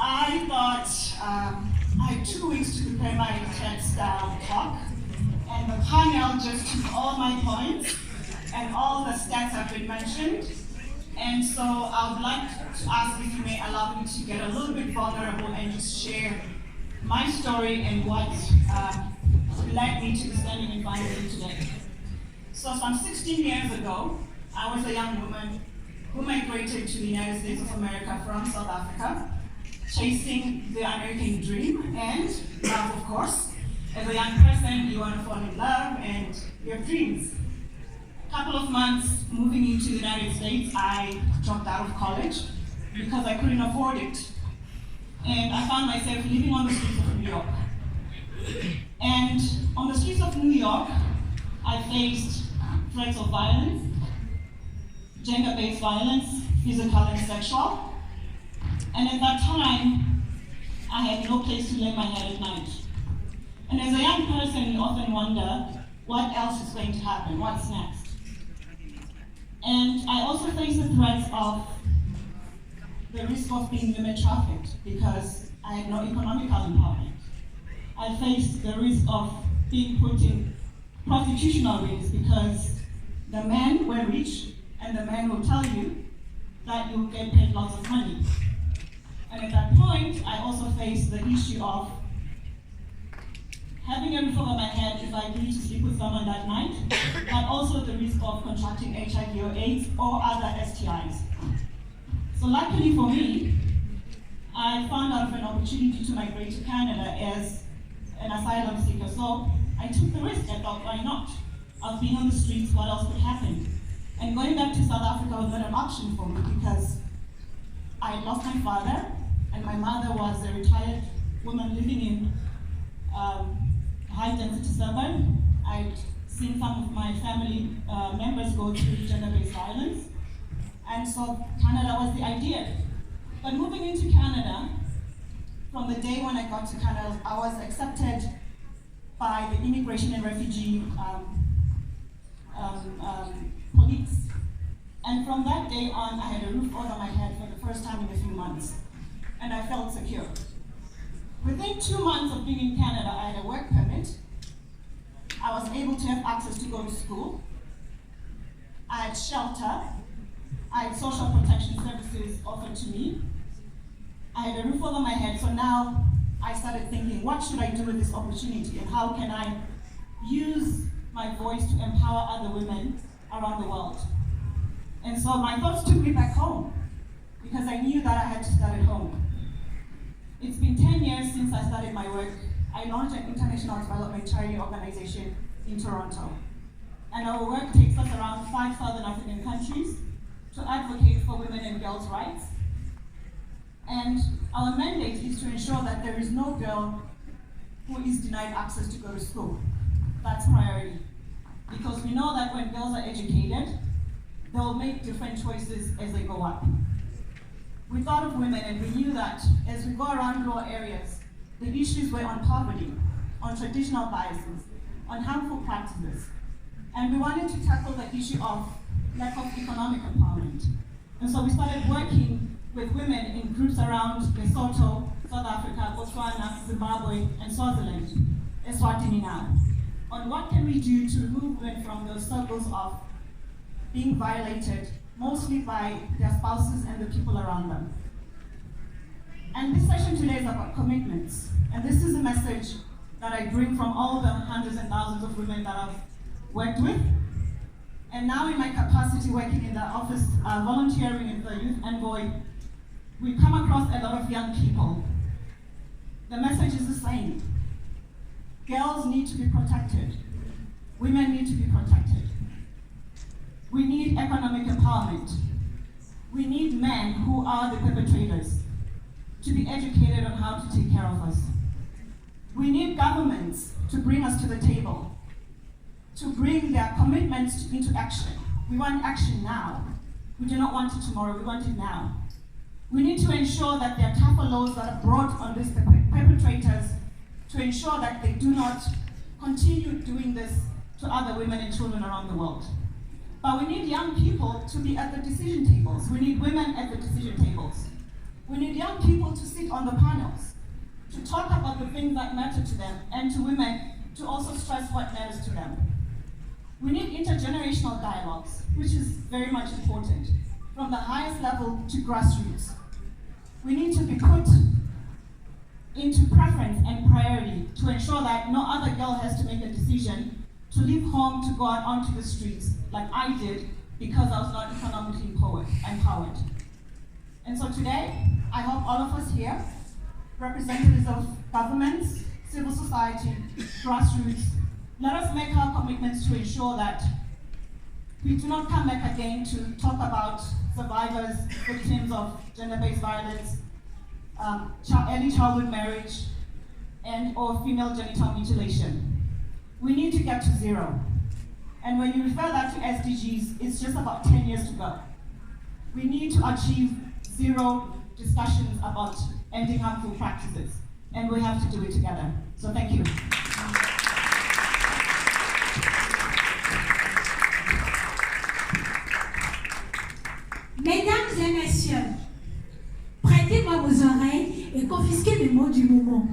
I thought I had 2 weeks to prepare my TED talk, and the panel just took all my points, and all the stats have been mentioned. And so I would like to ask if you may allow me to get a little bit vulnerable and just share my story and what led me to be standing in front of you today. So some 16 years ago, I was a young woman who migrated to the United States of America from South Africa, chasing the American dream and love, of course. As a young person, you want to fall in love and your dreams. A couple of months moving into the United States, I dropped out of college because I couldn't afford it. And I found myself living on the streets of New York. And on the streets of New York, I faced threats of violence, gender-based violence, physical and sexual. And at that time, I had no place to lay my head at night. And as a young person, you often wonder, what else is going to happen? What's next? And I also faced the threats of the risk of being human trafficked because I had no economical empowerment. I faced the risk of being put in prostitutional rings because the men were rich and the men will tell you that you'll get paid lots of money. And at that point, I also faced the issue of having a roof over my head if I agreed to sleep with someone that night, but also the risk of contracting HIV or AIDS or other STIs. So luckily for me, I found out of an opportunity to migrate to Canada as an asylum seeker. So I took the risk. I thought, why not? I was being on the streets, what else could happen? And going back to South Africa was not an option for me because I had lost my father, and my mother was a retired woman living in high-density suburb. I'd seen some of my family members go through gender-based violence, and so Canada was the idea. But moving into Canada, from the day when I got to Canada, I was accepted by the Immigration and Refugee police. And from that day on, I had a roof over my head for the first time in a few months, and I felt secure. Within 2 months of being in Canada, I had a work permit. I was able to have access to go to school. I had shelter. I had social protection services offered to me. I had a roof over my head, so now I started thinking, what should I do with this opportunity, and how can I use my voice to empower other women around the world? And so my thoughts took me back home, because I knew that I had to start at home. It's been 10 years since I started my work. I launched an international development charity organization in Toronto. And our work takes us around 5,000 African countries to advocate for women and girls' rights. And our mandate is to ensure that there is no girl who is denied access to go to school. That's priority. Because we know that when girls are educated, they'll make different choices as they go up. We thought of women, and we knew that as we go around rural areas, the issues were on poverty, on traditional biases, on harmful practices. And we wanted to tackle the issue of lack of economic empowerment. And so we started working with women in groups around Lesotho, South Africa, Botswana, Zimbabwe, and Swaziland, Eswatini now, on what can we do to remove women from those circles of being violated, mostly by their spouses and the people around them. And this session today is about commitments. And this is a message that I bring from all the hundreds and thousands of women that I've worked with. And now in my capacity working in the office, volunteering in the Youth Envoy, we come across a lot of young people. The message is the same. Girls need to be protected. Women need to be protected. We need economic empowerment. We need men who are the perpetrators to be educated on how to take care of us. We need governments to bring us to the table, to bring their commitments into action. We want action now. We do not want it tomorrow, we want it now. We need to ensure that there are tougher laws that are brought on these perpetrators to ensure that they do not continue doing this to other women and children around the world. But we need young people to be at the decision tables. We need women at the decision tables. We need young people to sit on the panels, to talk about the things that matter to them, and to women to also stress what matters to them. We need intergenerational dialogues, which is very much important, from the highest level to grassroots. We need to be put into preference and priority to ensure that no other girl has to make a decision to leave home to go out onto the streets like I did because I was not economically empowered. And so today, I hope all of us here, representatives of governments, civil society, grassroots, let us make our commitments to ensure that we do not come back again to talk about survivors, victims of gender-based violence, early childhood marriage, and or female genital mutilation. We need to get to zero. And when you refer that to SDGs, it's just about 10 years to go. We need to achieve zero discussions about ending harmful practices, and we have to do it together. So thank you. Mesdames et messieurs, prêtez-moi vos oreilles et confisquez mes mots du moment.